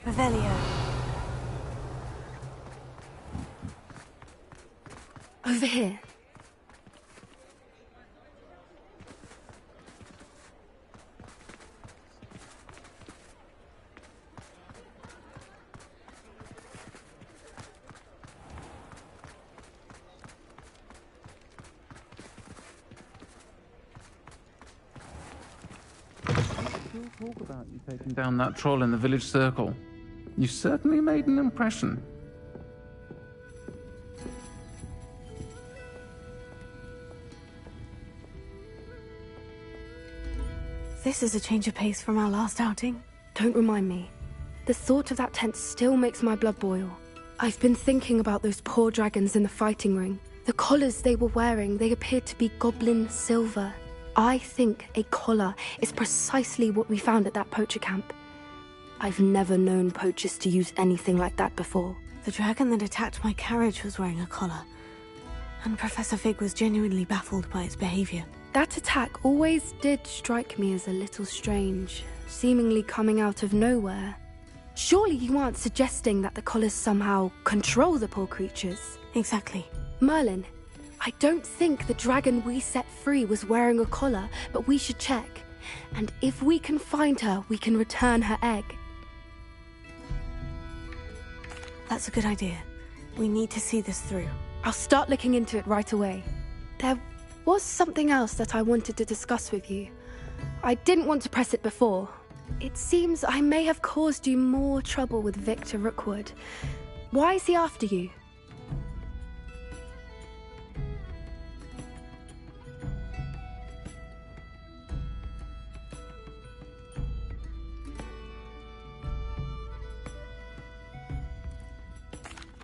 Revelio. Over here. Talk about you taking down that troll in the village circle. You certainly made an impression. This is a change of pace from our last outing. Don't remind me. The thought of that tent still makes my blood boil. I've been thinking about those poor dragons in the fighting ring. The collars they were wearing, they appeared to be goblin silver. I think a collar is precisely what we found at that poacher camp. I've never known poachers to use anything like that before. The dragon that attacked my carriage was wearing a collar, and Professor Fig was genuinely baffled by its behavior. That attack always did strike me as a little strange, seemingly coming out of nowhere. Surely you aren't suggesting that the collars somehow control the poor creatures? Exactly. Merlin, I don't think the dragon we set free was wearing a collar, but we should check. And if we can find her, we can return her egg. That's a good idea. We need to see this through. I'll start looking into it right away. There was something else that I wanted to discuss with you. I didn't want to press it before. It seems I may have caused you more trouble with Victor Rookwood. Why is he after you?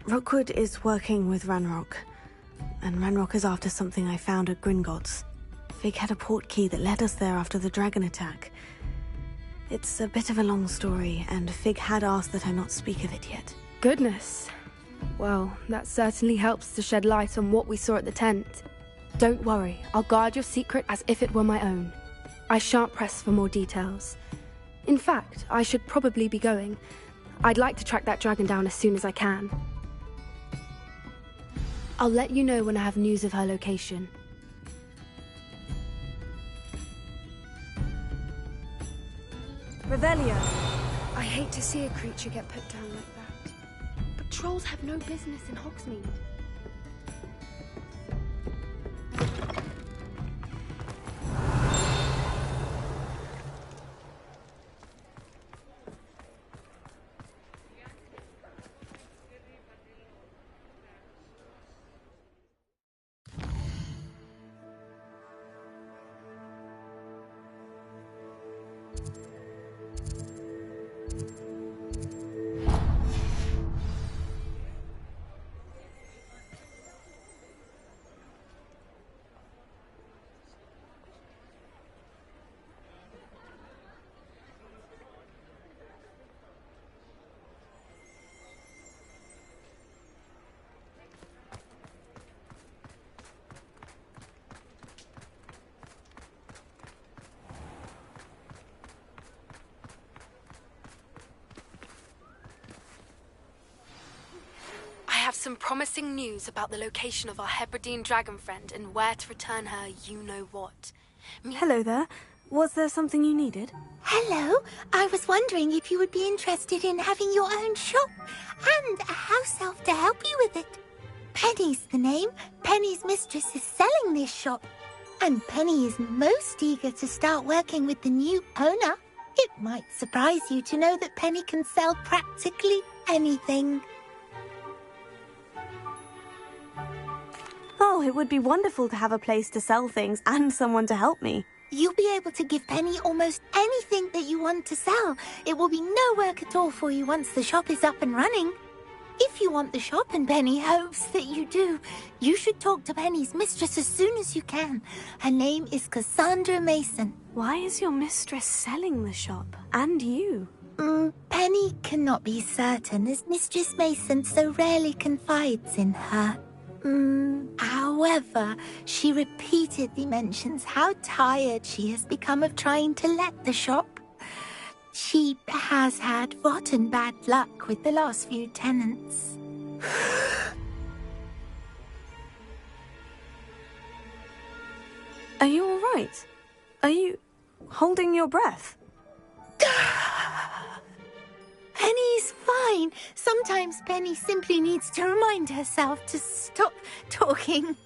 Rookwood is working with Ranrock, and Ranrock is after something I found at Gringotts. Fig had a portkey that led us there after the dragon attack. It's a bit of a long story, and Fig had asked that I not speak of it yet. Goodness. Well, that certainly helps to shed light on what we saw at the tent. Don't worry, I'll guard your secret as if it were my own. I shan't press for more details. In fact, I should probably be going. I'd like to track that dragon down as soon as I can. I'll let you know when I have news of her location. Revelio! I hate to see a creature get put down like that. But trolls have no business in Hogsmeade. I have some promising news about the location of our Hebridean dragon friend and where to return her you-know-what. Hello there. Was there something you needed? Hello. I was wondering if you would be interested in having your own shop and a house elf to help you with it. Penny's the name. Penny's mistress is selling this shop. And Penny is most eager to start working with the new owner. It might surprise you to know that Penny can sell practically anything. Oh, it would be wonderful to have a place to sell things and someone to help me. You'll be able to give Penny almost anything that you want to sell. It will be no work at all for you once the shop is up and running. If you want the shop and Penny hopes that you do, you should talk to Penny's mistress as soon as you can. Her name is Cassandra Mason. Why is your mistress selling the shop? And you? Penny cannot be certain as Mistress Mason so rarely confides in her. However, she repeatedly mentions how tired she has become of trying to let the shop. She has had rotten bad luck with the last few tenants. Are you all right? Are you holding your breath? Penny's fine. Sometimes Penny simply needs to remind herself to stop talking.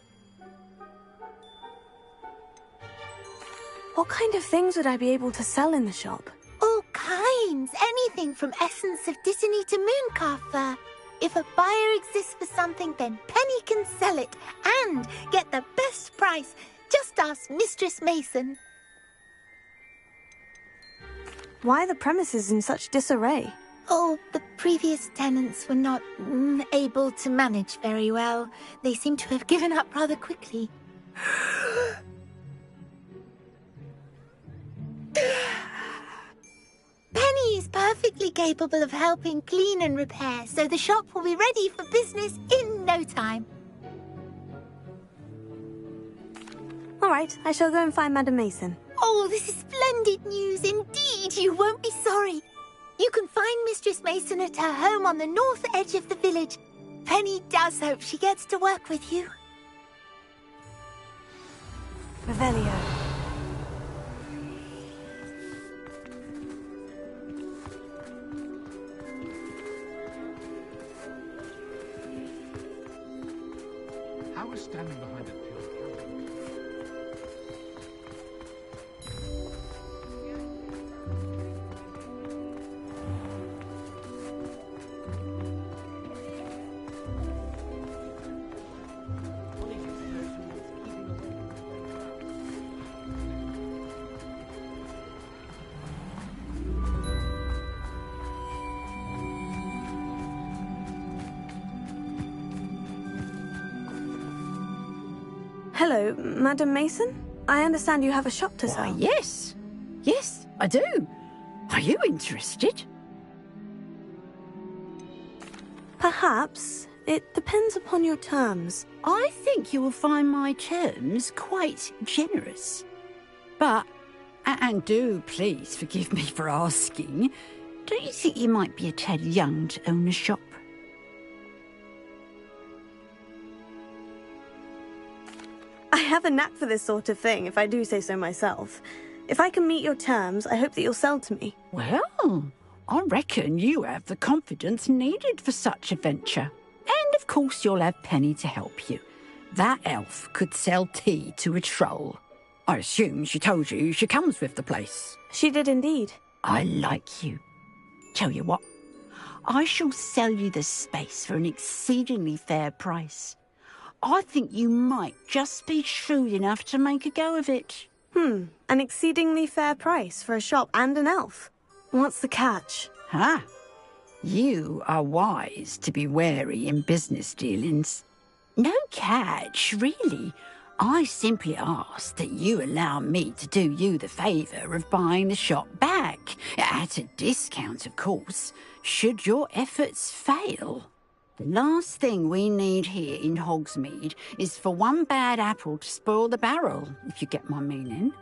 What kind of things would I be able to sell in the shop? All kinds. Anything from essence of Dittany to mooncalf fur. If a buyer exists for something, then Penny can sell it and get the best price. Just ask Mistress Mason. Why are the premises in such disarray? Oh, the previous tenants were not able to manage very well. They seem to have given up rather quickly. Penny is perfectly capable of helping clean and repair, so the shop will be ready for business in no time. All right, I shall go and find Madam Mason. Oh, this is splendid news indeed. You won't be sorry. You can find Mistress Mason at her home on the north edge of the village. Penny does hope she gets to work with you. Revelio. How is standing behind it pure counting? Hello, Madam Mason? I understand you have a shop to Why, sell. yes. Yes, I do. Are you interested? Perhaps. It depends upon your terms. I think you will find my terms quite generous. But, and do please forgive me for asking, don't you think you might be a tad young to own a shop? I have a knack for this sort of thing, if I do say so myself. If I can meet your terms, I hope that you'll sell to me. Well, I reckon you have the confidence needed for such a venture. And of course you'll have Penny to help you. That elf could sell tea to a troll. I assume she told you she comes with the place. She did indeed. I like you. Tell you what, I shall sell you the space for an exceedingly fair price. I think you might just be shrewd enough to make a go of it. An exceedingly fair price for a shop and an elf. What's the catch? Huh? You are wise to be wary in business dealings. No catch, really. I simply ask that you allow me to do you the favour of buying the shop back, at a discount, of course, should your efforts fail. The last thing we need here in Hogsmeade is for one bad apple to spoil the barrel, if you get my meaning.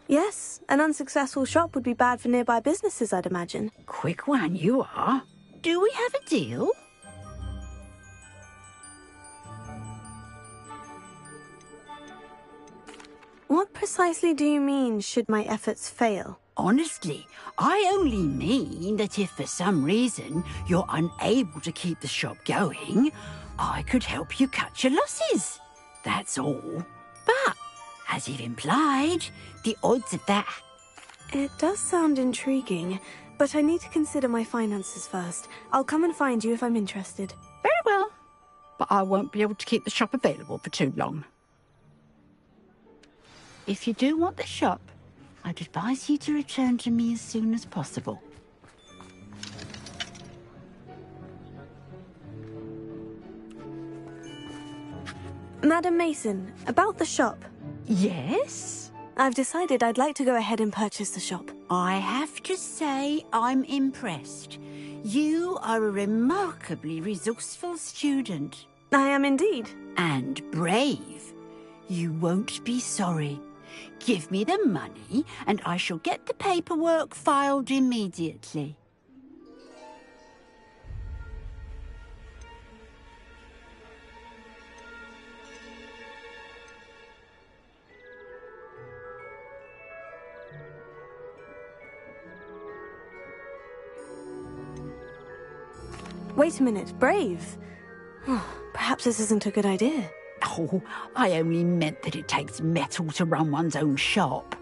Yes, an unsuccessful shop would be bad for nearby businesses, I'd imagine. Quick one you are. Do we have a deal? What precisely do you mean, should my efforts fail? Honestly, I only mean that if for some reason you're unable to keep the shop going, I could help you cut your losses. That's all. But, as you've implied, the odds of that... It does sound intriguing, but I need to consider my finances first. I'll come and find you if I'm interested. Very well. But I won't be able to keep the shop available for too long. If you do want the shop, I'd advise you to return to me as soon as possible. Madam Mason, about the shop. Yes? I've decided I'd like to go ahead and purchase the shop. I have to say I'm impressed. You are a remarkably resourceful student. I am indeed. And brave. You won't be sorry. Give me the money, and I shall get the paperwork filed immediately. Wait a minute, brave. Perhaps this isn't a good idea. Oh, I only meant that it takes metal to run one's own shop.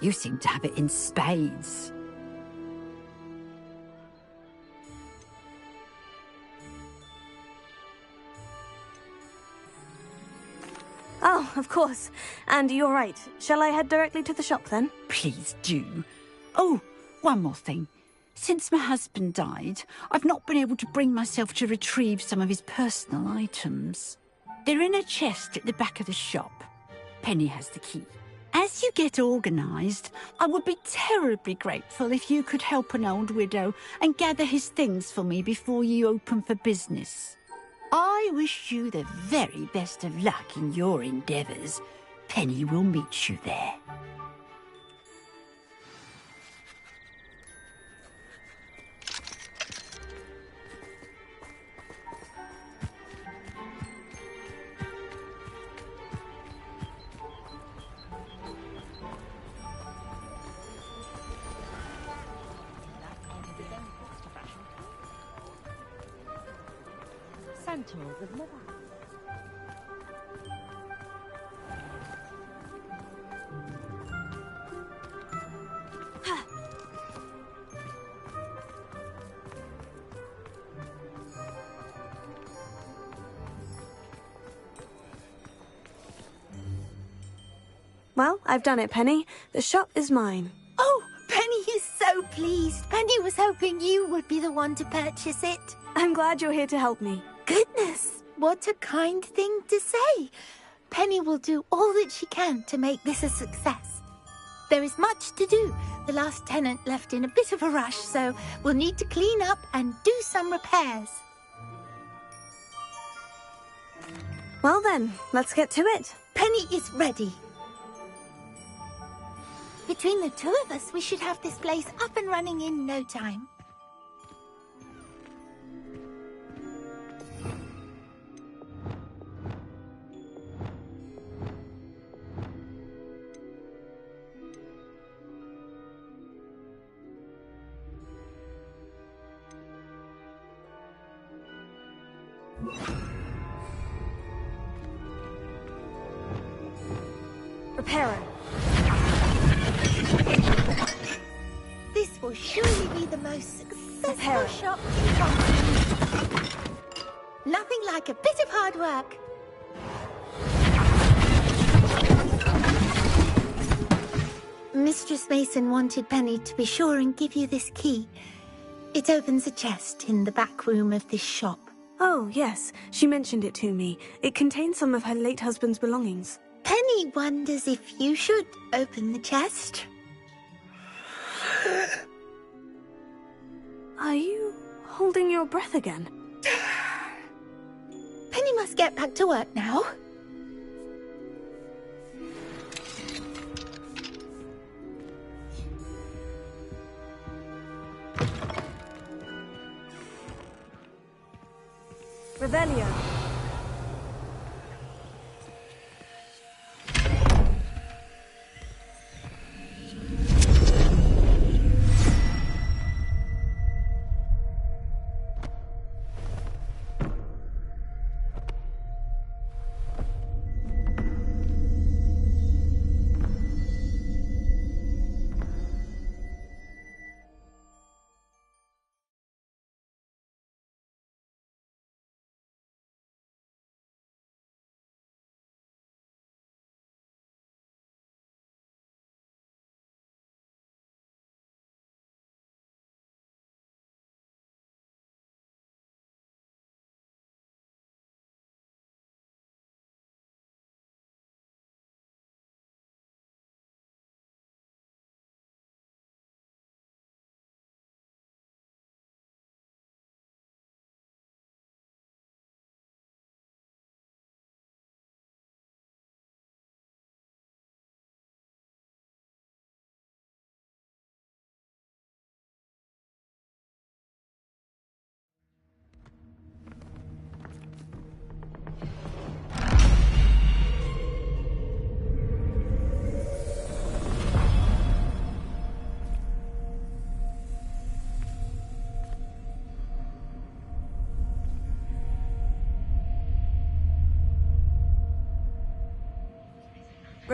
You seem to have it in spades. Oh, of course. And you're right. Shall I head directly to the shop then? Please do. Oh, one more thing. Since my husband died, I've not been able to bring myself to retrieve some of his personal items. They're in a chest at the back of the shop. Penny has the key. As you get organised, I would be terribly grateful if you could help an old widow and gather his things for me before you open for business. I wish you the very best of luck in your endeavours. Penny will meet you there. Sentinels of Liver. Well, I've done it, Penny. The shop is mine. Oh, Penny is so pleased. Penny was hoping you would be the one to purchase it. I'm glad you're here to help me. Goodness, what a kind thing to say. Penny will do all that she can to make this a success. There is much to do. The last tenant left in a bit of a rush, so we'll need to clean up and do some repairs. Well then, let's get to it. Penny is ready. Between the two of us, we should have this place up and running in no time. Repairer. This will surely be the most successful Repairer. shop in Hogwarts. Nothing like a bit of hard work. Mistress Mason wanted Penny to be sure and give you this key. It opens a chest in the back room of this shop. Oh, yes. She mentioned it to me. It contains some of her late husband's belongings. Penny wonders if you should open the chest. Are you holding your breath again? Penny must get back to work now. Revelio.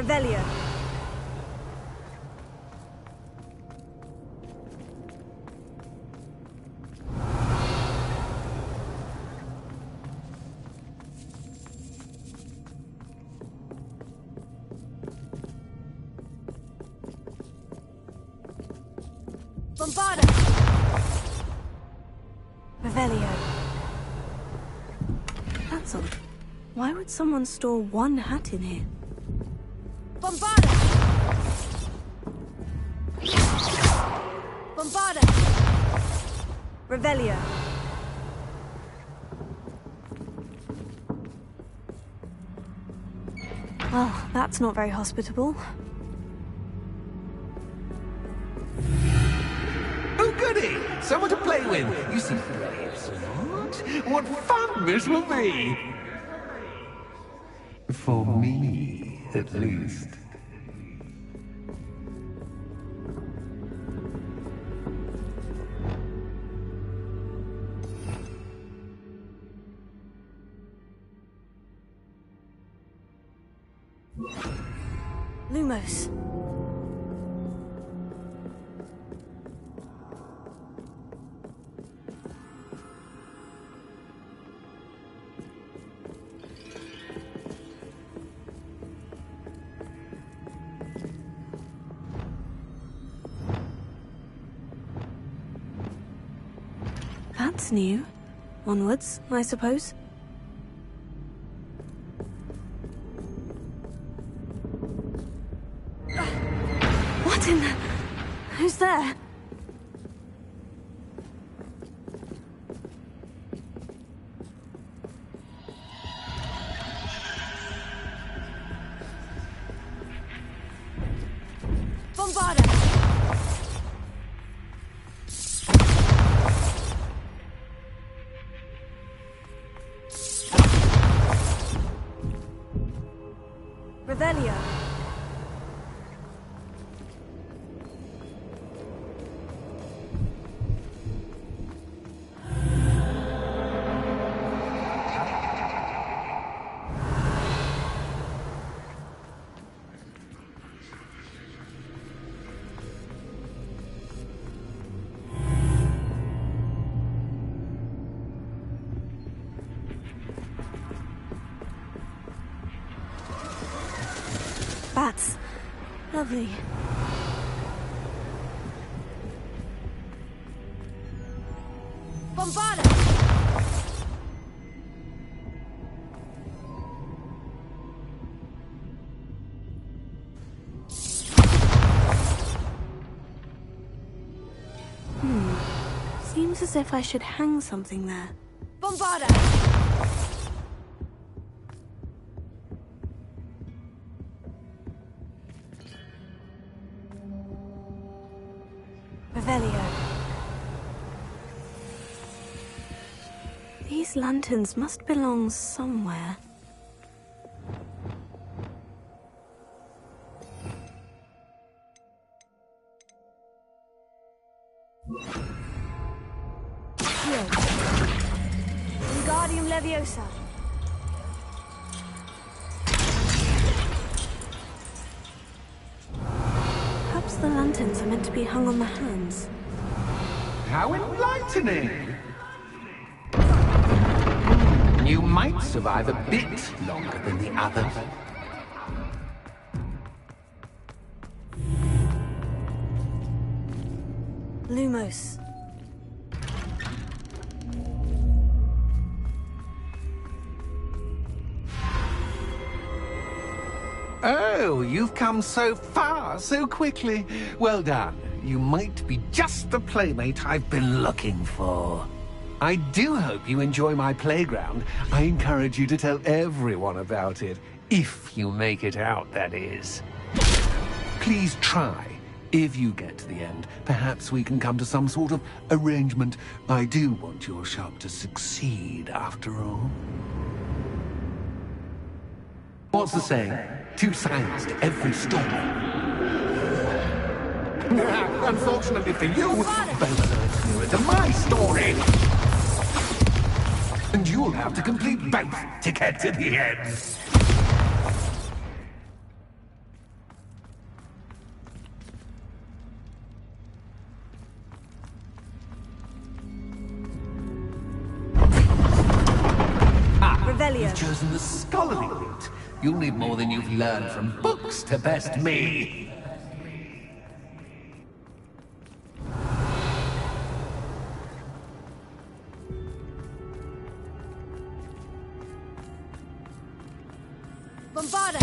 Revelio. Bombarda! Revelio. That's odd. Why would someone store one hat in here? Bombarda! Bombarda! Revelio. Well, that's not very hospitable. Goody! Someone to play with! You seem very smart. What fun this will be! For me, at least. Lumos. That's new. Onwards, I suppose. What in the... Who's there? Bombarda! Revelio. Bats. Lovely. Bombarda! Seems as if I should hang something there. Bombarda! Revelio. These lanterns must belong somewhere. Here. Wingardium Leviosa. Perhaps the lanterns are meant to be hung on the hands. How enlightening! You might survive a bit longer than the others. Lumos. Oh, you've come so far so quickly. Well done. You might be just the playmate I've been looking for. I do hope you enjoy my playground. I encourage you to tell everyone about it. If you make it out, that is. Please try. If you get to the end, perhaps we can come to some sort of arrangement. I do want your shop to succeed, after all. What's the saying? 2 sides to every story. Unfortunately for you, Belmont nearer to my story. And you'll have to complete both to get to the end. You've chosen the scholarly route. You'll need more than you've learned from books to best me. Bombarda!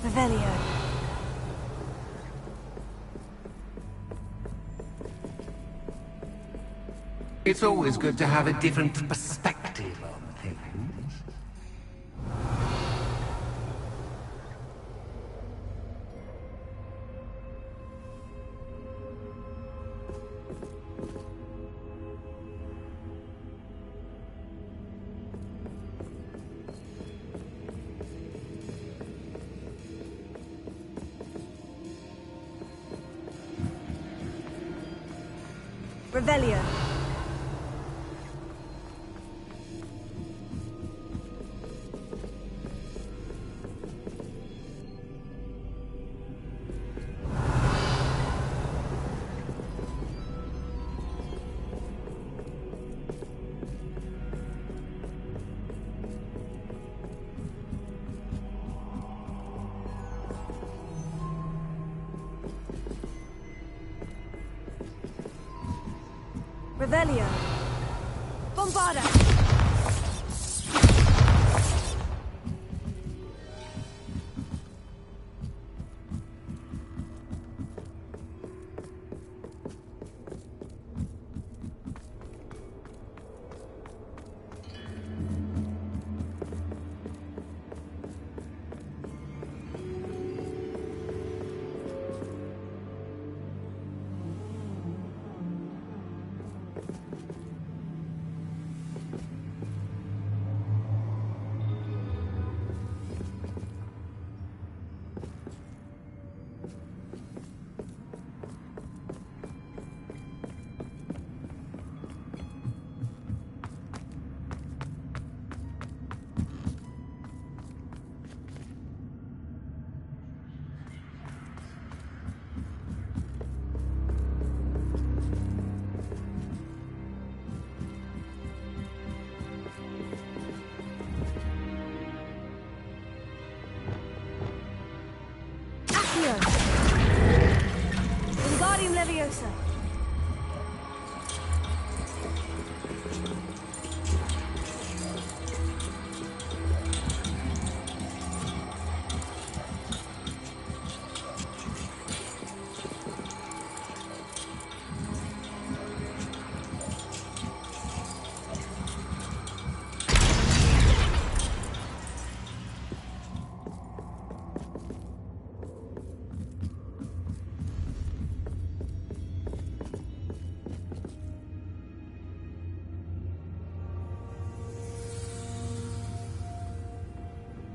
Revelio. It's always good to have a different perspective on things. Revelio. Revelio. Bombarda! Wingardium Leviosa.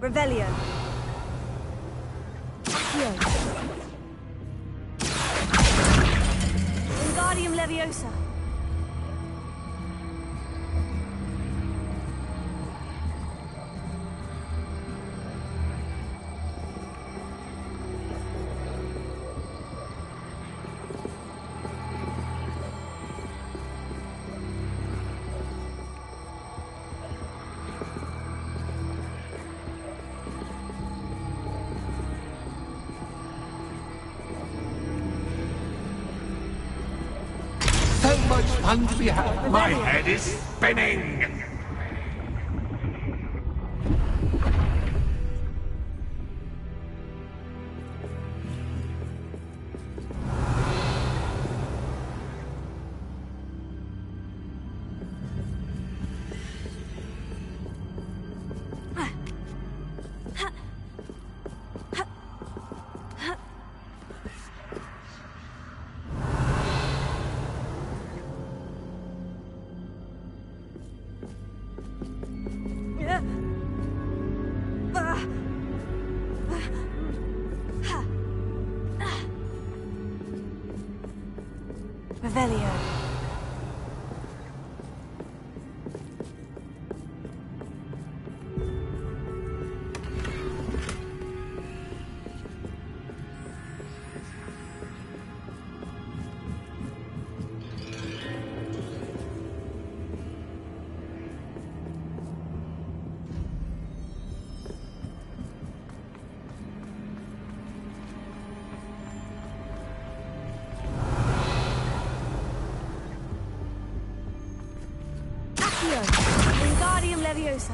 Revelio. Accio. Wingardium Leviosa. So much fun to be had. My head is spinning. Revelio. Wingardium Leviosa.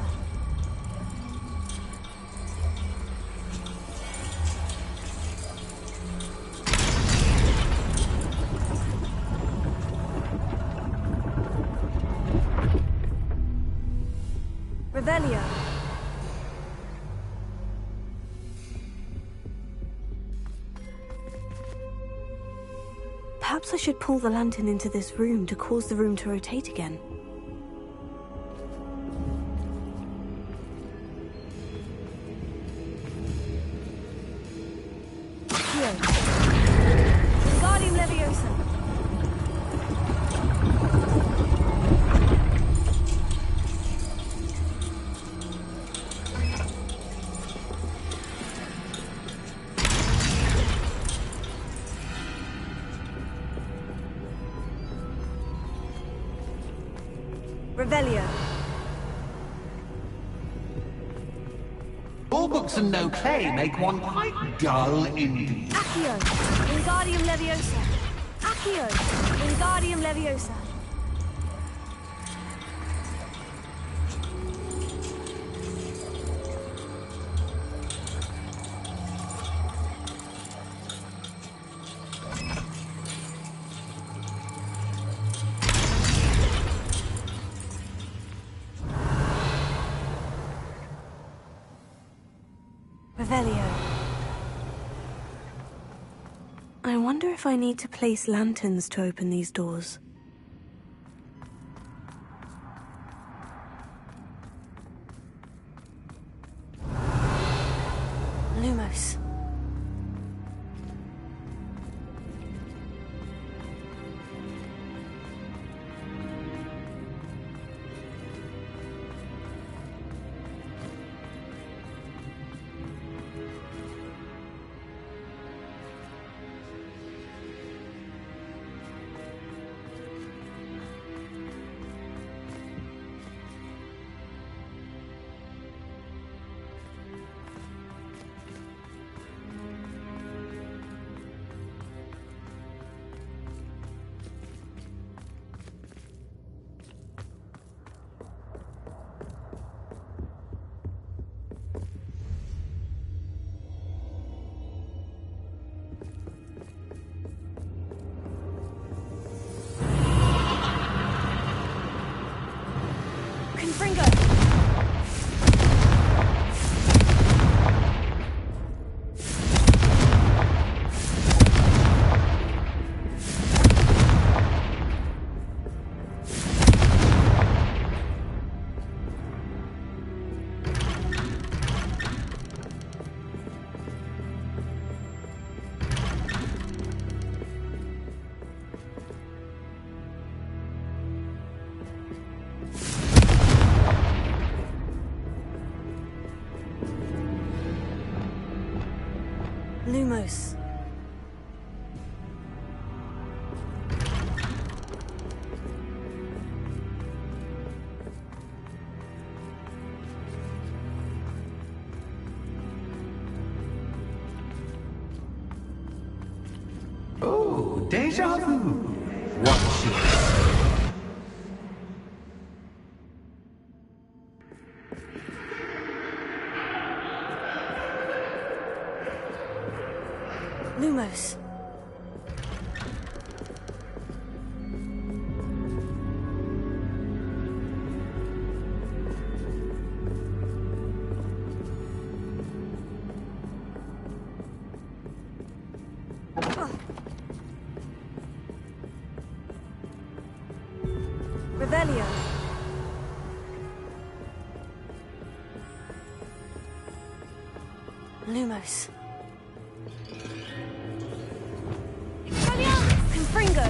Revelio. Perhaps I should pull the lantern into this room to cause the room to rotate again. Wingardium Leviosa. Revelio. All books and no play make one quite dull indeed. Accio. Wingardium Leviosa. Accio. Wingardium Leviosa. Revelio. I wonder if I need to place lanterns to open these doors. Lumos. Confringo! Lumos. Oh, déjà vu. Watch it. Lumos. Revelio. Lumos. Confringo.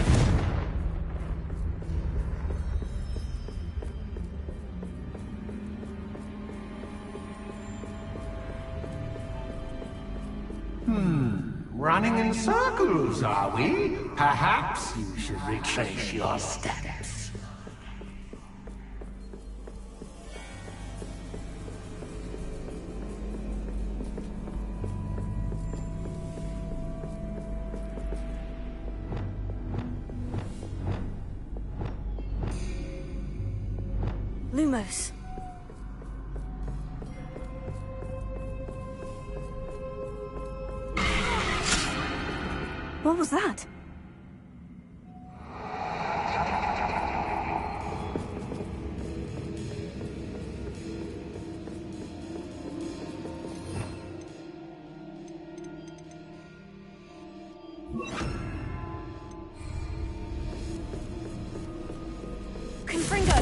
Running in circles, are we? Perhaps you should retrace your steps. Lumos. What was that? Confringo!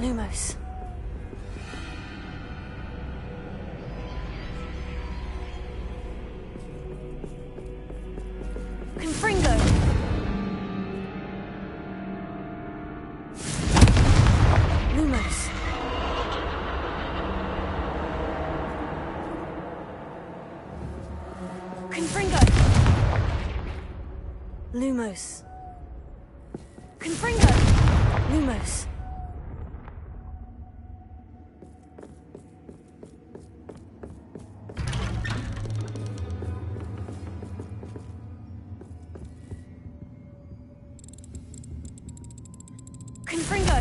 Lumos. Confringo! Lumos. Confringo! Lumos. Confringo! Lumos. Confringo!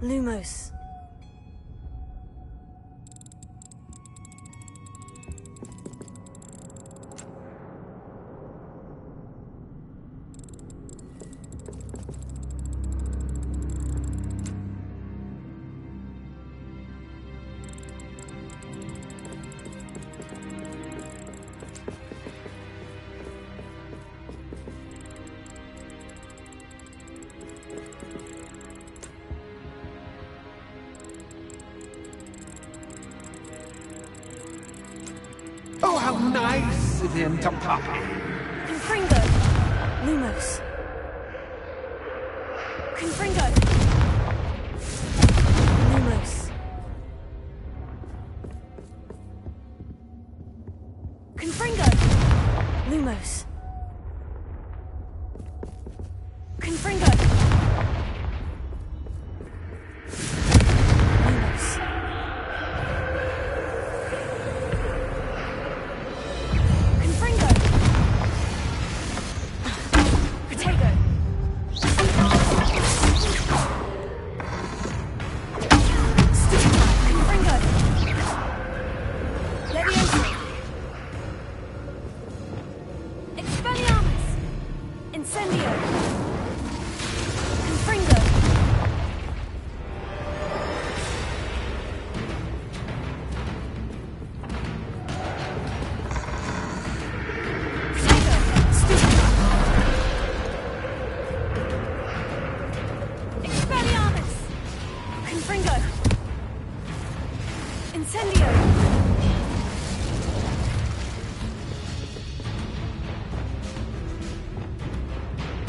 Lumos. Oh, how nice of him to pop in. Confringo! Lumos. Confringo! Lumos. Confringo! Lumos. Confringo! Lumos. Confringo! Potato! Stupefy! Confringo! Levioso! Expelliarmus! Incendio! Confringo! Potato! Stupefy! Expelliarmus! Confringo! Incendio!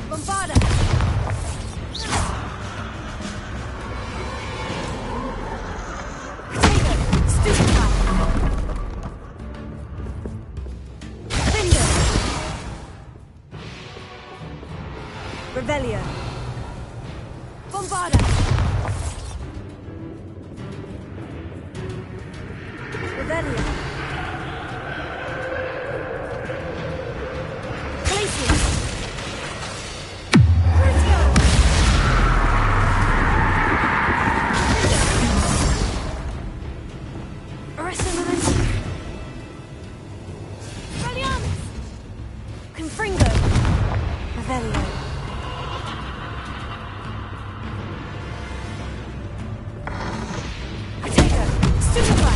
Bombarda! Potato! Stupefy! Finger! Revelio! Bombarda! Revelio! Glacius! Crucio! Arresto Momentum! Expelliarmus! Confringo! Revelio! Potato! Stupefy!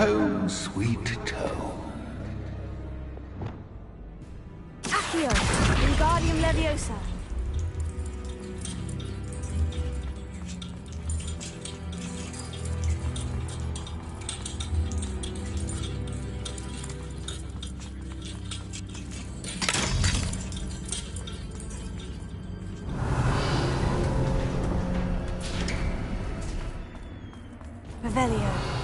Home sweet home. Accio, Wingardium Leviosa. Revelio.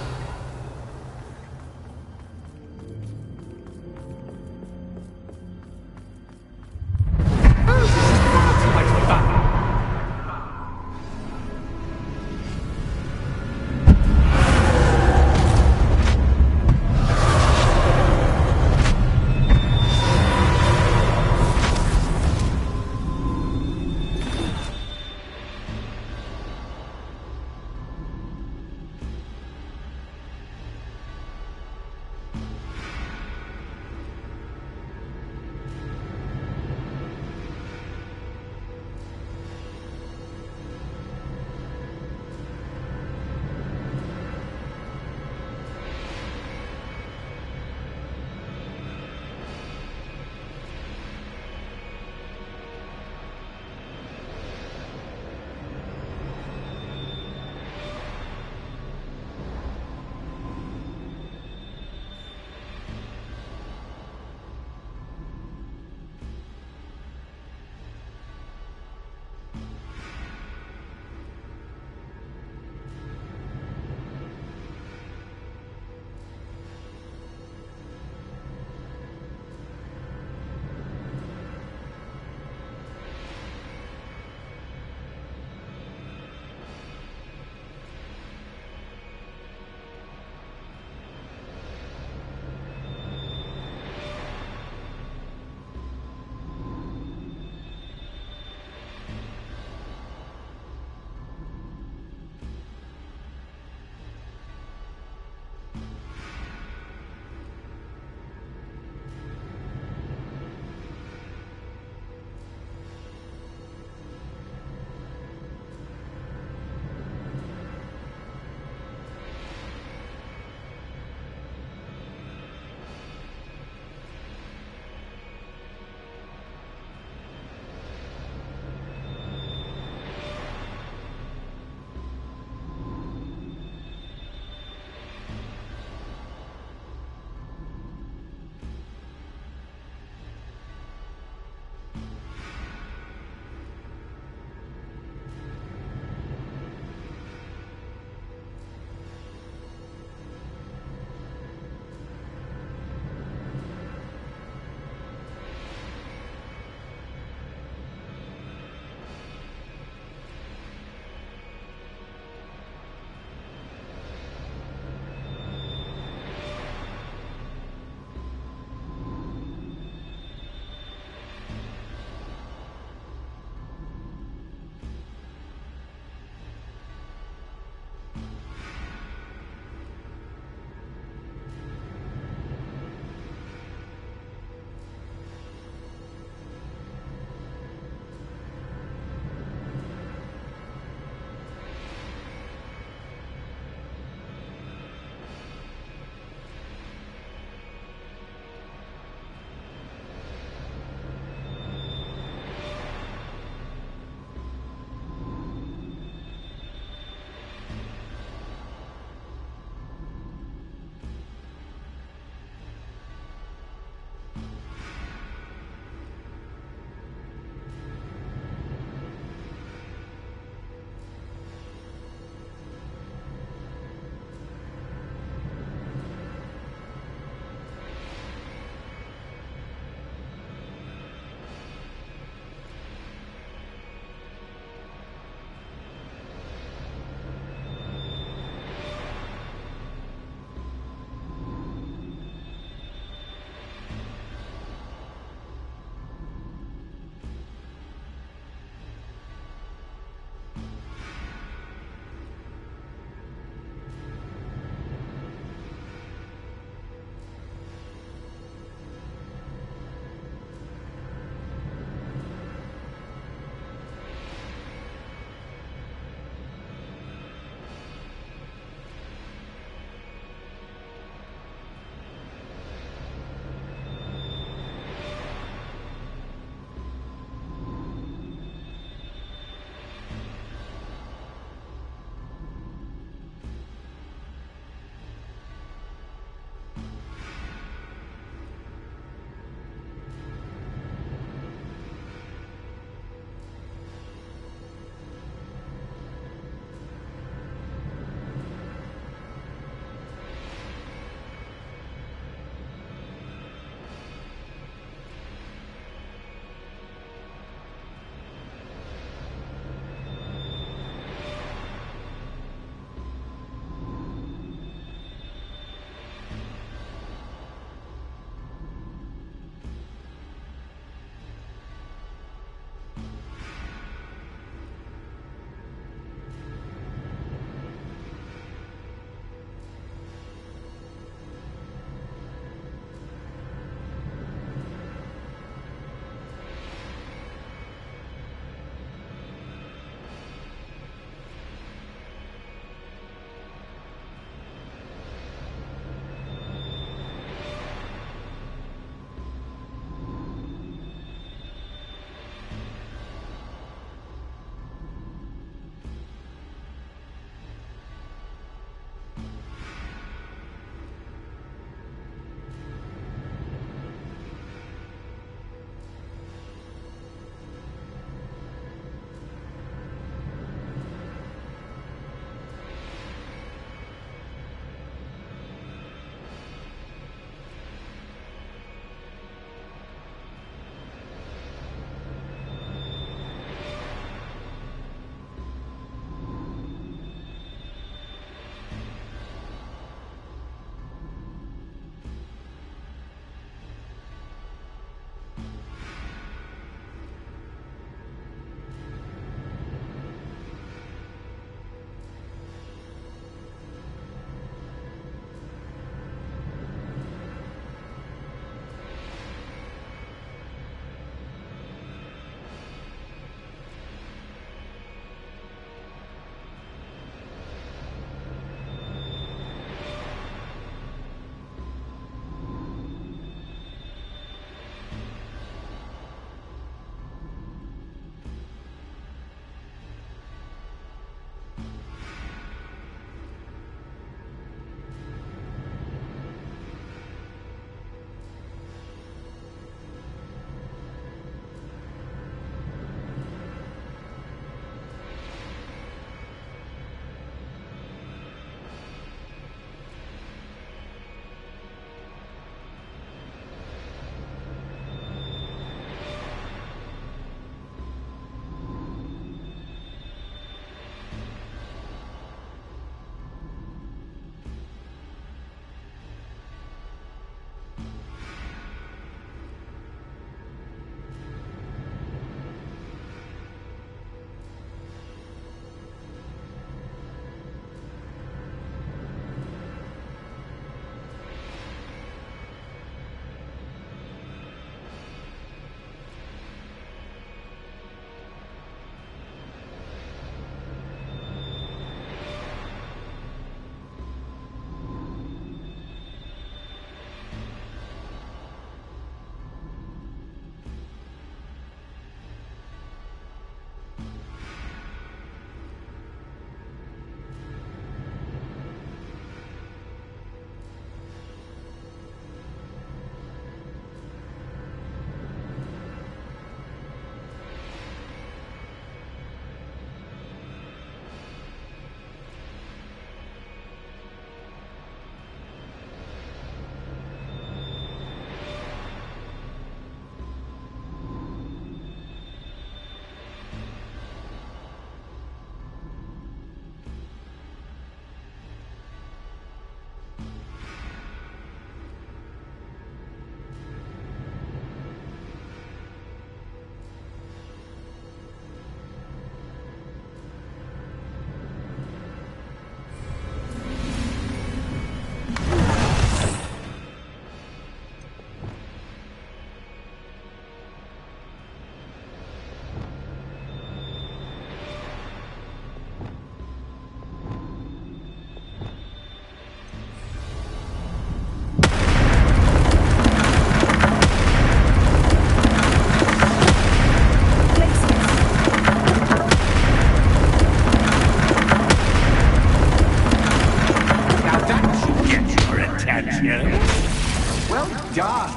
Well done.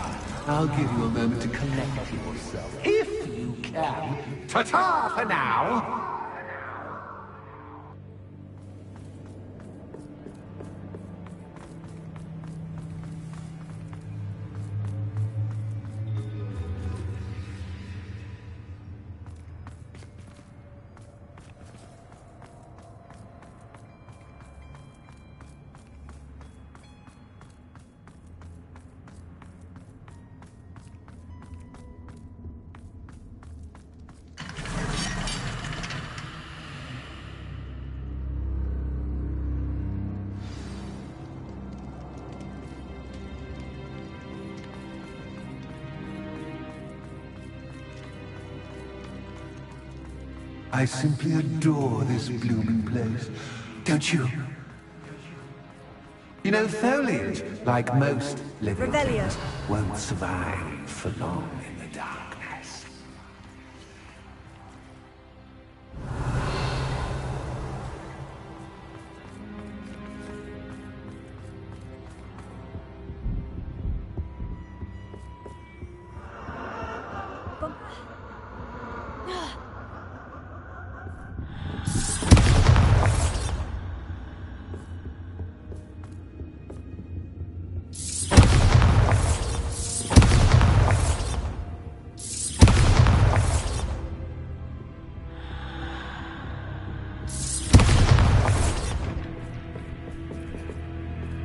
I'll give you a moment to collect yourself, if you can. Ta-ta for now. I simply adore this blooming place, don't you? You know, foliage, like most living things, won't survive for long in the darkness.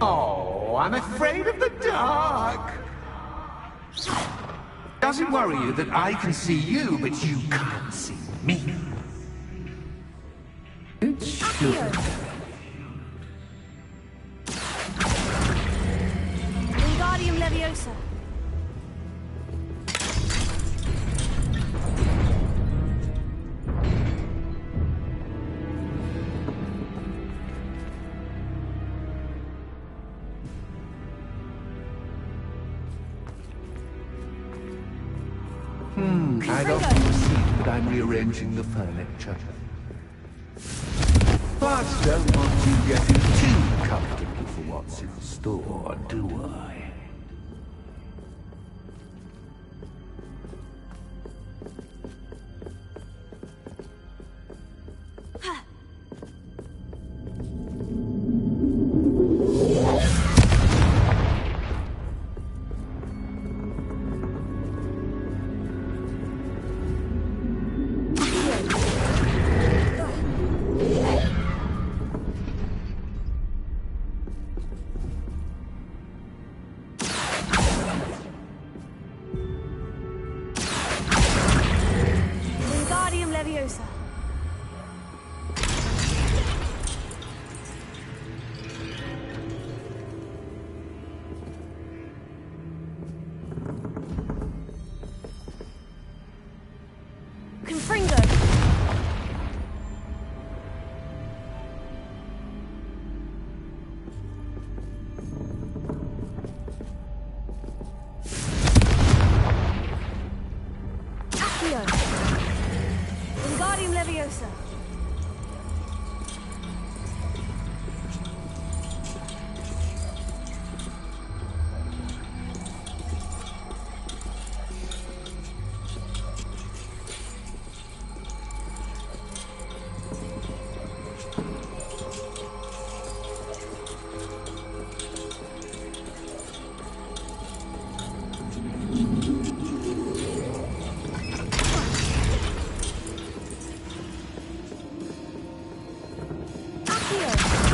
Oh, I'm afraid of the dark. Does it worry you that I can see you, but you can't see me? It should. Wingardium Leviosa. I'd often proceed, but I'm rearranging the furniture. But don't want you getting too comfortable for what's in store, do I? Leviosa. Confringo. Wingardium Leviosa.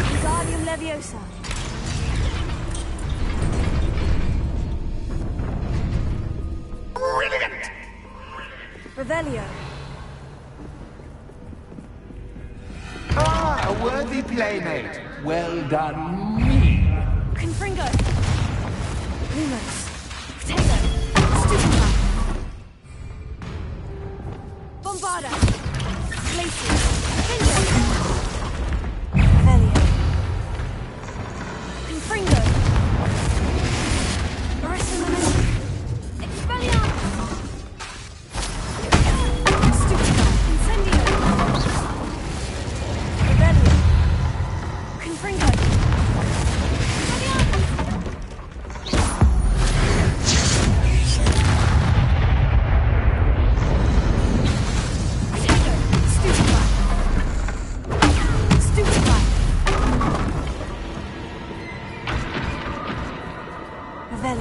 Wingardium Leviosa. Brilliant! Revelio. Ah, a worthy playmate. Well done, me. Confringo. Lumos. Potato. Stupefied. Bombarda. Glacier. Confringo. Revelio. Confringo. Barrissimamente. Expelliarmus. Stupefied. Incendio. Revelio. Confringo. Expelliarmus.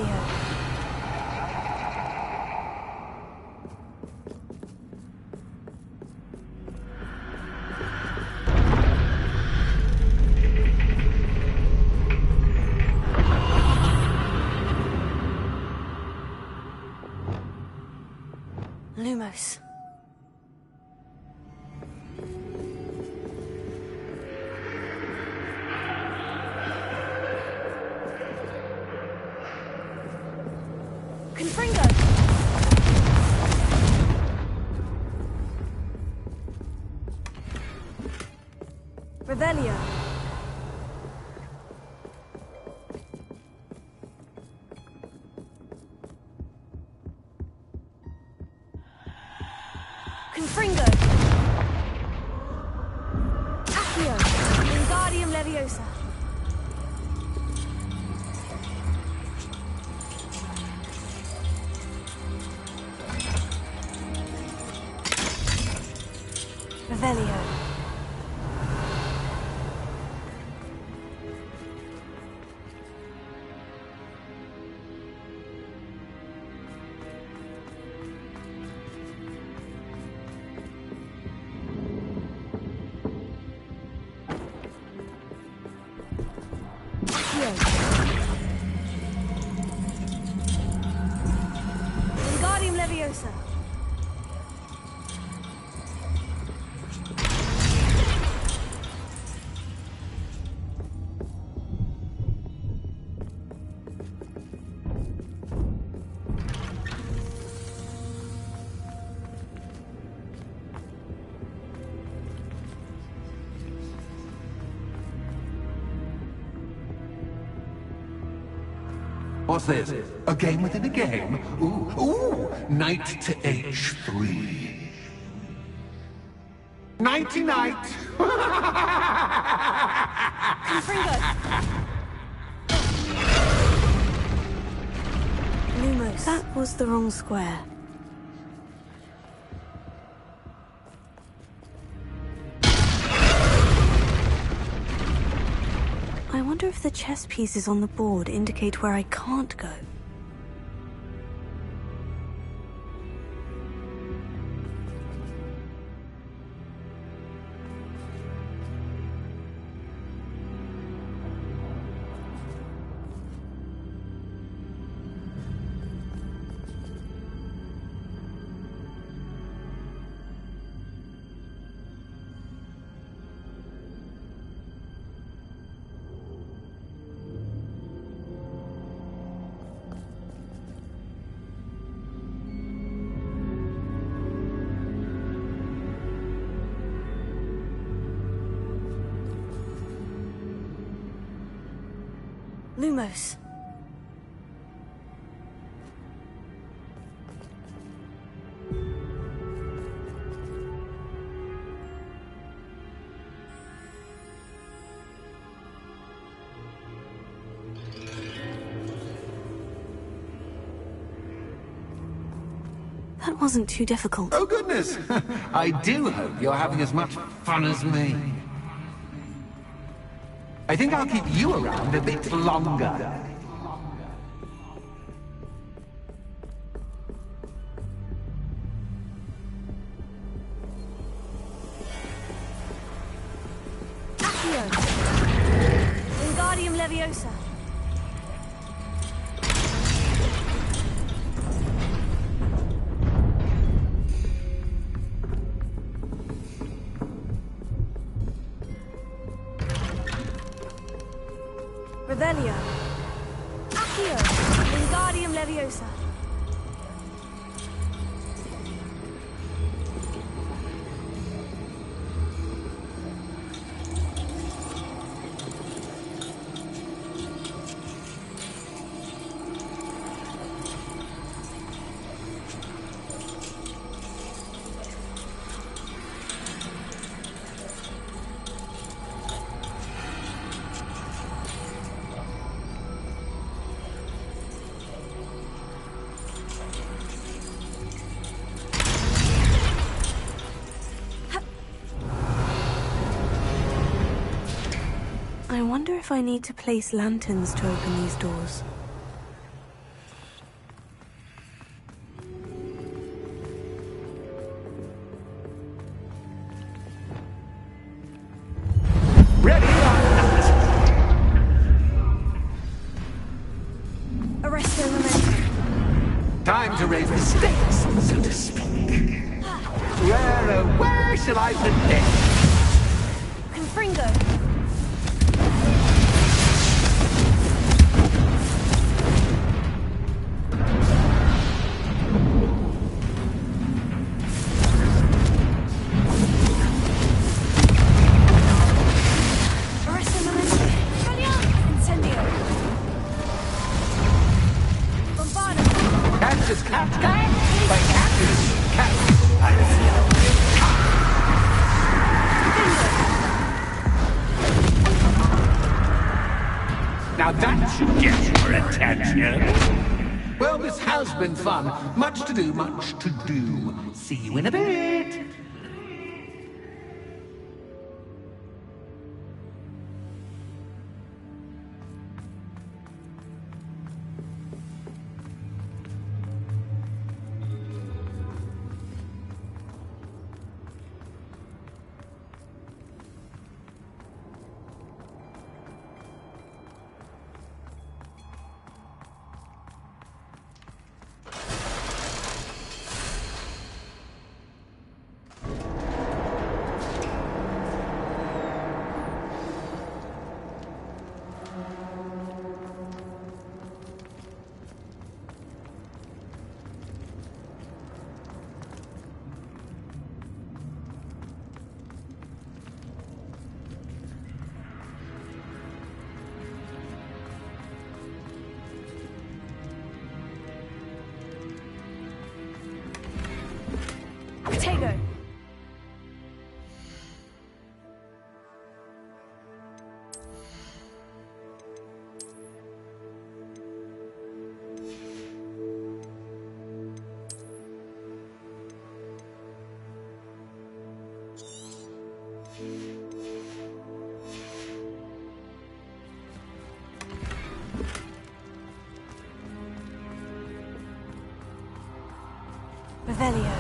Revelio. Lumos. Confringo! Revelio. Confringo! Accio! Wingardium Leviosa! Revelio. Wingardium Leviosa. What's this? A game within a game? Ooh, knight to H3. Nighty-night! Lumos. That was the wrong square. I wonder if the chess pieces on the board indicate where I can't go. Lumos. That wasn't too difficult. Oh, goodness! I do hope you're having as much fun as me. I think I'll keep you around a bit longer. Accio! Wingardium Leviosa! Revelio. Accio. Wingardium Leviosa. I wonder if I need to place lanterns to open these doors. time to raise the stakes, so to speak. Where shall I begin? Confringo. Now that should get your attention. Well, this has been fun. Much to do, much to do. See you in a bit. Potato. Revelio.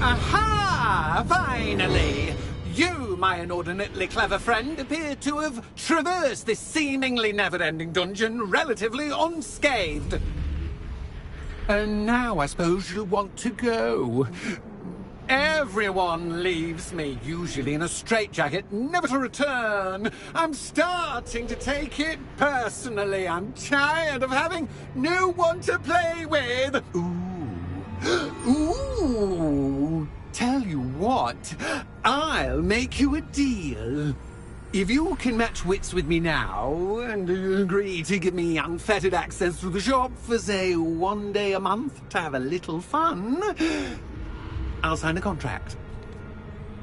Aha! Finally! You, my inordinately clever friend, appear to have traversed this seemingly never-ending dungeon relatively unscathed. And now I suppose you'll want to go. Everyone leaves me, usually in a straitjacket, never to return. I'm starting to take it personally. I'm tired of having no one to play with. Ooh. Tell you what, I'll make you a deal. If you can match wits with me now, and agree to give me unfettered access to the shop for, say, 1 day a month to have a little fun, I'll sign a contract.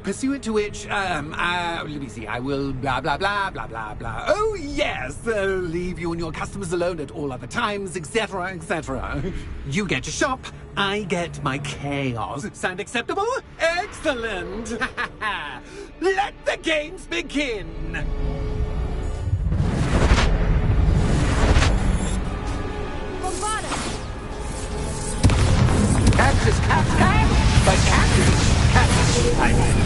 Pursuant to which, let me see, I will blah, blah, blah, blah, blah, blah. Oh, yes, leave you and your customers alone at all other times, etc., etc. You get your shop, I get my chaos. Sound acceptable? Excellent! Let the games begin! Cactus, cactus, but cactus, cactus, I mean.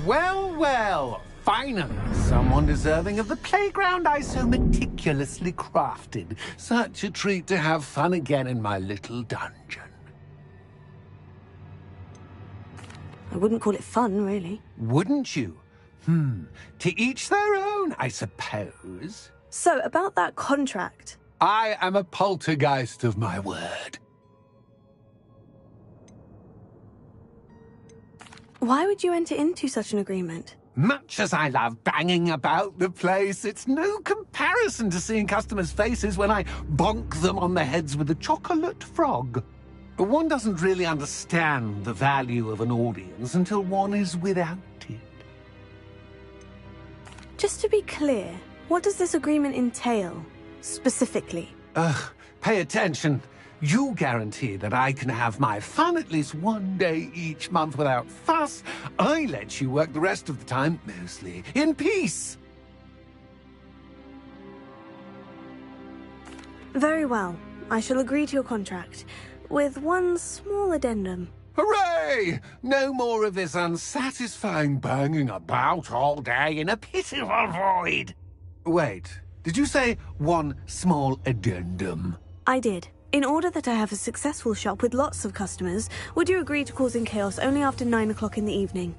Well, well, finally, someone deserving of the playground I so meticulously crafted. Such a treat to have fun again in my little dungeon. I wouldn't call it fun, really. Wouldn't you? To each their own, I suppose. So, about that contract. I am a poltergeist of my word. Why would you enter into such an agreement? Much as I love banging about the place, it's no comparison to seeing customers' faces when I bonk them on the heads with a chocolate frog. One doesn't really understand the value of an audience until one is without it. Just to be clear, what does this agreement entail, specifically? Pay attention. You guarantee that I can have my fun at least one day each month without fuss. I let you work the rest of the time, mostly in peace. Very well. I shall agree to your contract, with one small addendum. Hooray! No more of this unsatisfying banging about all day in a pitiful void. Wait, did you say one small addendum? I did. In order that I have a successful shop with lots of customers, would you agree to causing chaos only after 9 o'clock in the evening?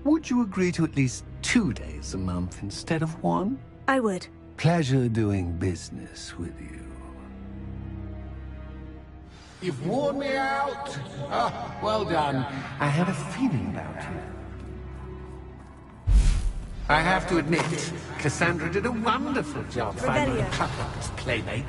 Would you agree to at least 2 days a month instead of one? I would. Pleasure doing business with you. You've worn me out. Well done. I had a feeling about you. I have to admit, Cassandra did a wonderful job finding a coupled playmate.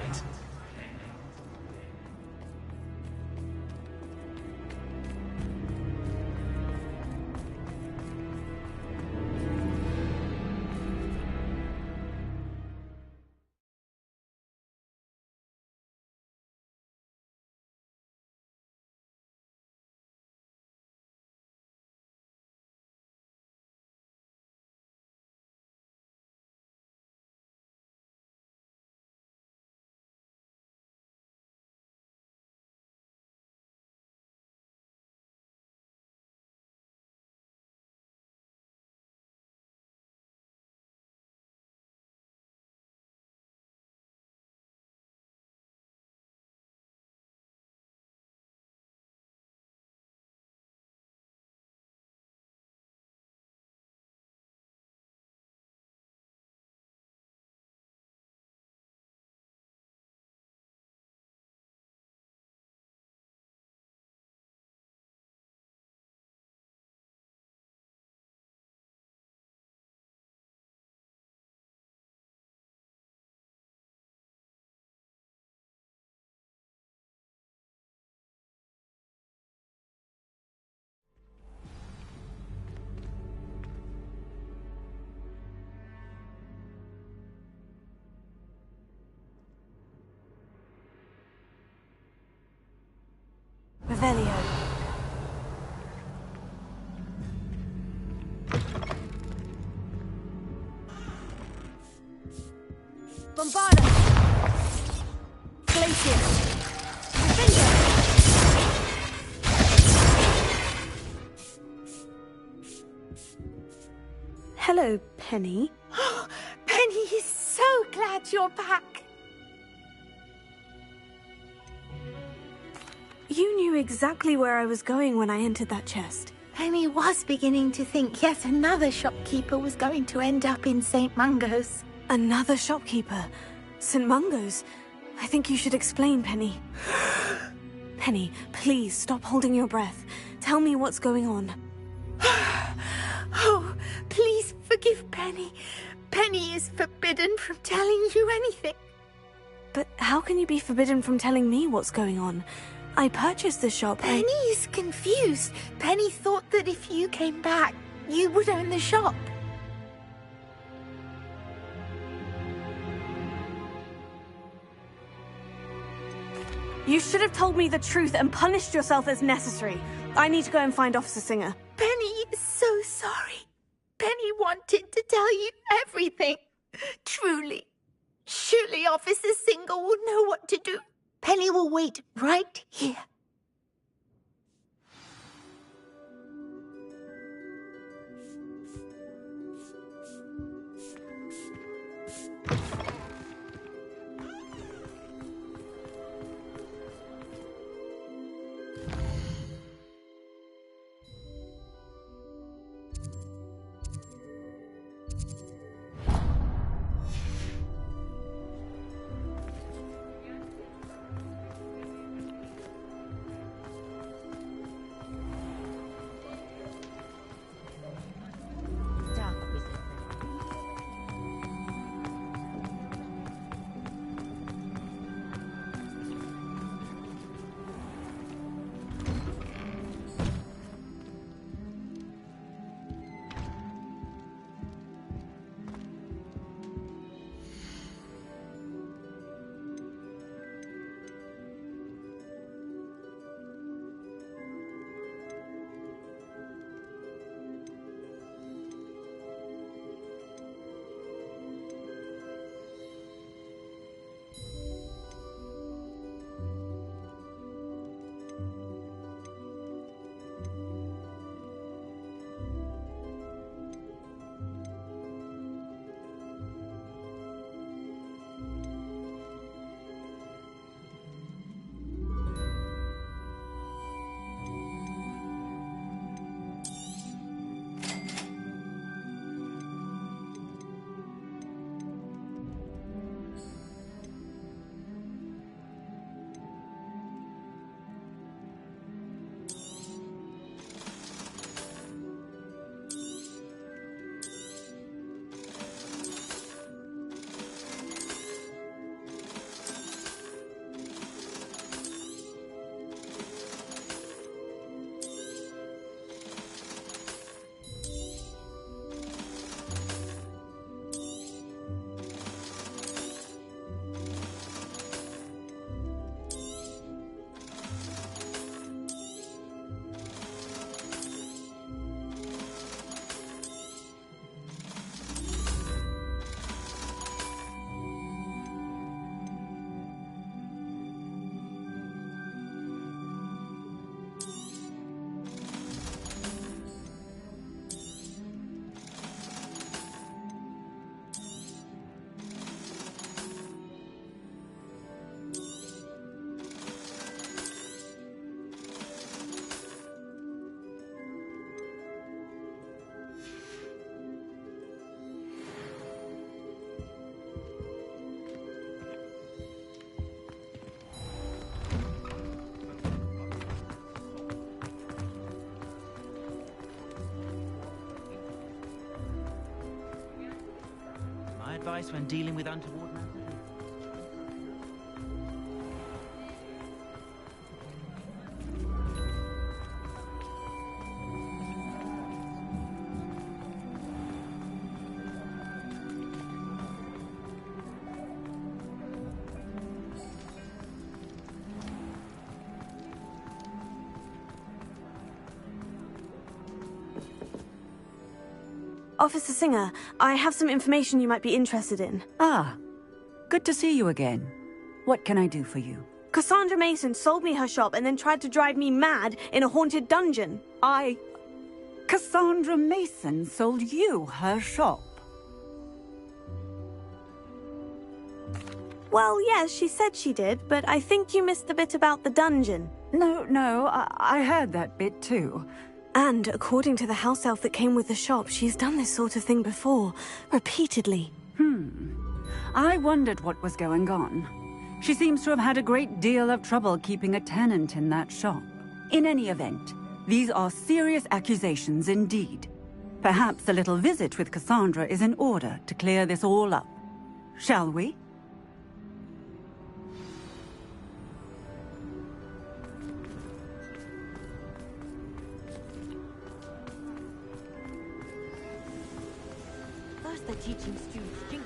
Revelio. Bombarda. Glacier. Revelio. Hello, Penny. Penny is so glad you're back. You knew exactly where I was going when I entered that chest. Penny was beginning to think yet another shopkeeper was going to end up in St. Mungo's. Another shopkeeper? St. Mungo's? I think you should explain, Penny. Penny, please stop holding your breath. Tell me what's going on. Oh, please forgive Penny. Penny is forbidden from telling you anything. But how can you be forbidden from telling me what's going on? I purchased the shop. Penny is confused. Penny thought that if you came back, you would own the shop. You should have told me the truth and punished yourself as necessary. I need to go and find Officer Singer. Penny is so sorry. Penny wanted to tell you everything. Truly. Surely Officer Singer will know what to do. Penny will wait right here. advice when dealing with untoward matters? Officer Singer, I have some information you might be interested in. Ah, good to see you again. What can I do for you? Cassandra Mason sold me her shop and then tried to drive me mad in a haunted dungeon. Cassandra Mason sold you her shop? Well, yes, she said she did, but I think you missed the bit about the dungeon. No, I heard that bit too. And according to the house elf that came with the shop, she's done this sort of thing before, repeatedly. I wondered what was going on. She seems to have had a great deal of trouble keeping a tenant in that shop. In any event, these are serious accusations indeed. Perhaps a little visit with Cassandra is in order to clear this all up. Shall we? The teaching students drink.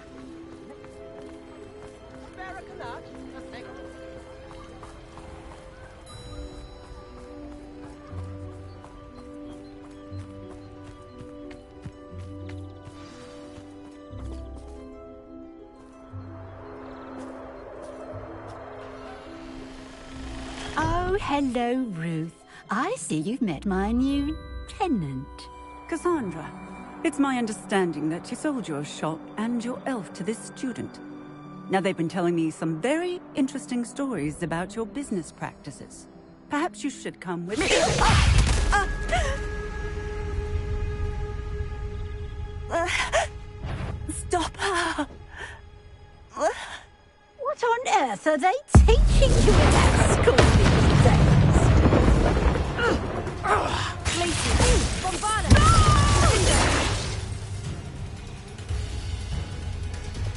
Oh, hello, Ruth. I see you've met my new tenant. Cassandra, it's my understanding that you sold your shop and your elf to this student. Now, they've been telling me some very interesting stories about your business practices. Perhaps you should come with me. Stop her! What on earth are they teaching you in that school these days? Glacier! Bombarda!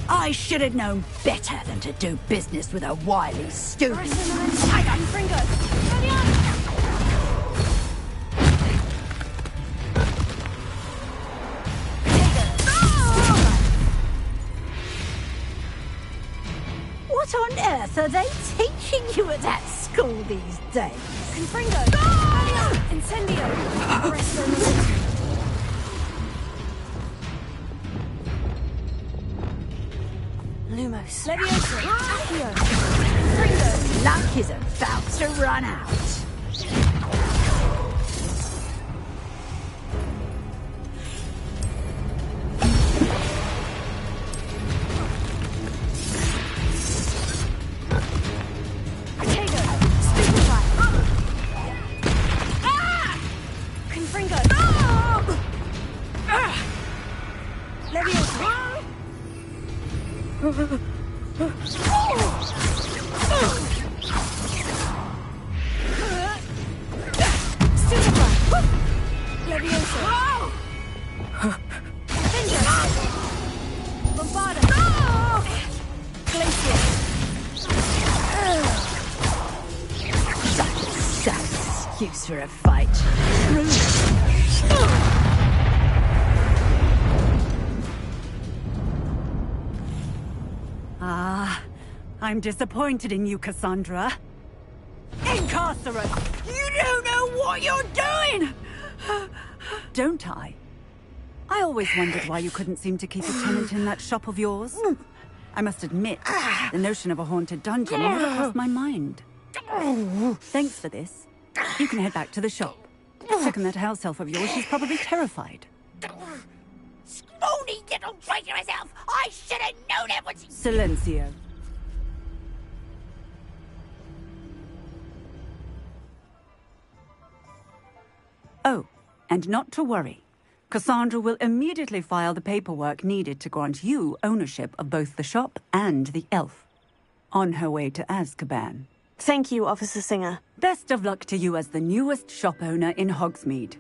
I should have known better than to do business with a wily student. Fringo! Ready on! What on earth are they teaching you at that school these days? Confringo! Incendio! Arresto Military! Lumos. Leviosa! Accio! Confringo! Luck is about to run out. Excuse for a fight. I'm disappointed in you, Cassandra. Incarcerate! You don't know what you're doing! Don't I? I always wondered why you couldn't seem to keep a tenant in that shop of yours. I must admit, the notion of a haunted dungeon never crossed my mind. Thanks for this. You can head back to the shop. Check on that house elf of yours, she's probably terrified. Scrawny little traitor herself! I should have known it when she... Silencio. Oh, and not to worry. Cassandra will immediately file the paperwork needed to grant you ownership of both the shop and the elf. On her way to Azkaban. Thank you, Officer Singer. Best of luck to you as the newest shop owner in Hogsmeade.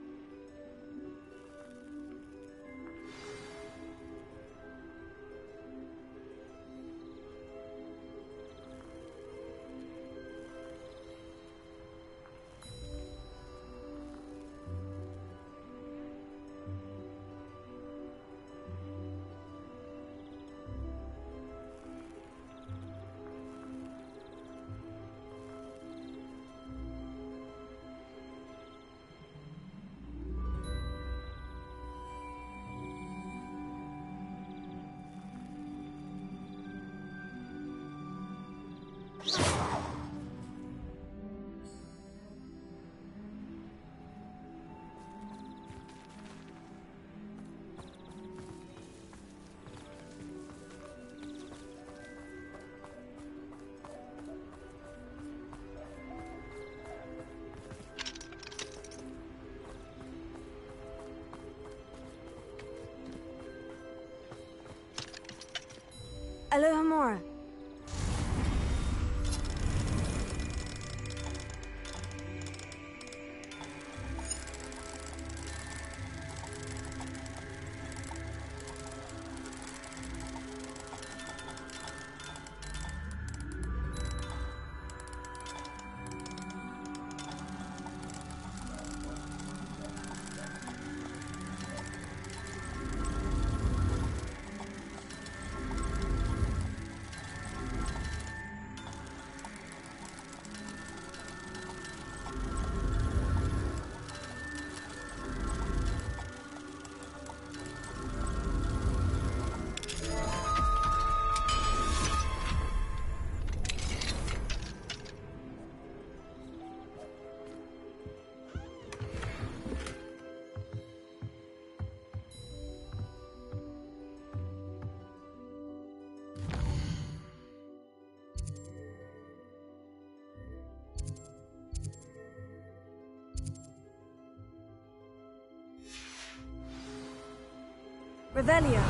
Alohomora. Revelio.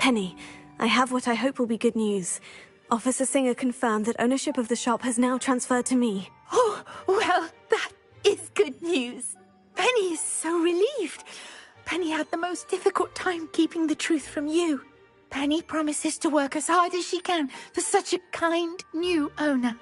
Penny, I have what I hope will be good news. Officer Singer confirmed that ownership of the shop has now transferred to me. Oh, well, that is good news. Penny is so relieved. Penny had the most difficult time keeping the truth from you. Penny promises to work as hard as she can for such a kind new owner.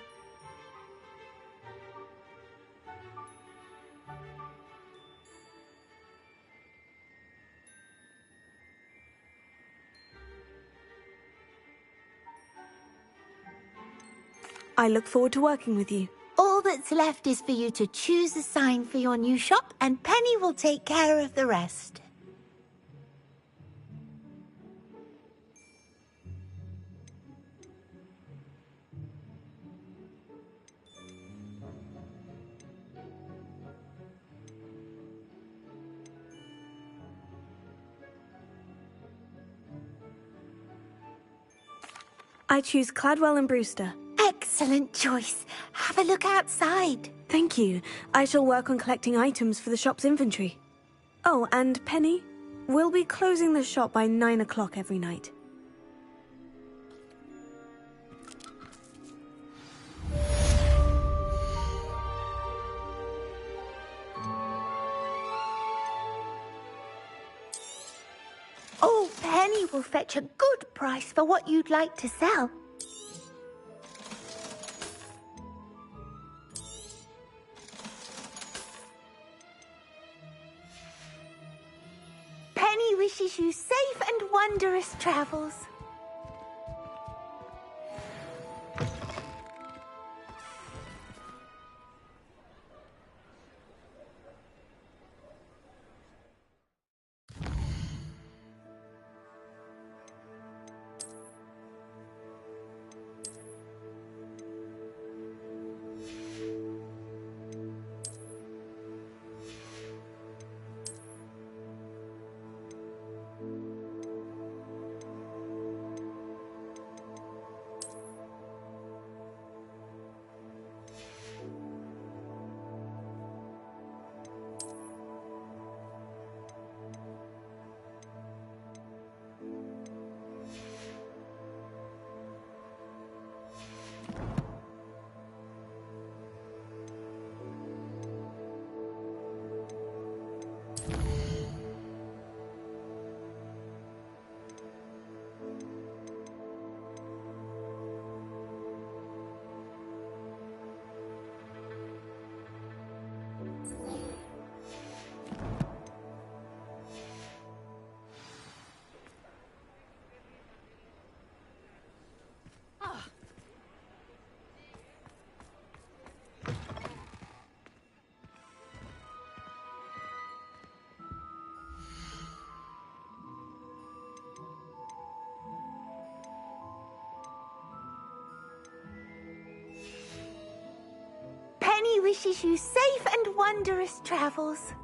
I look forward to working with you. All that's left is for you to choose a sign for your new shop, and Penny will take care of the rest. I choose Cladwell and Brewster. Excellent choice. Have a look outside. Thank you. I shall work on collecting items for the shop's inventory. Oh, and Penny, we'll be closing the shop by 9 o'clock every night. Oh, Penny will fetch a good price for what you'd like to sell. Penny wishes you safe and wondrous travels. wishes you safe and wondrous travels.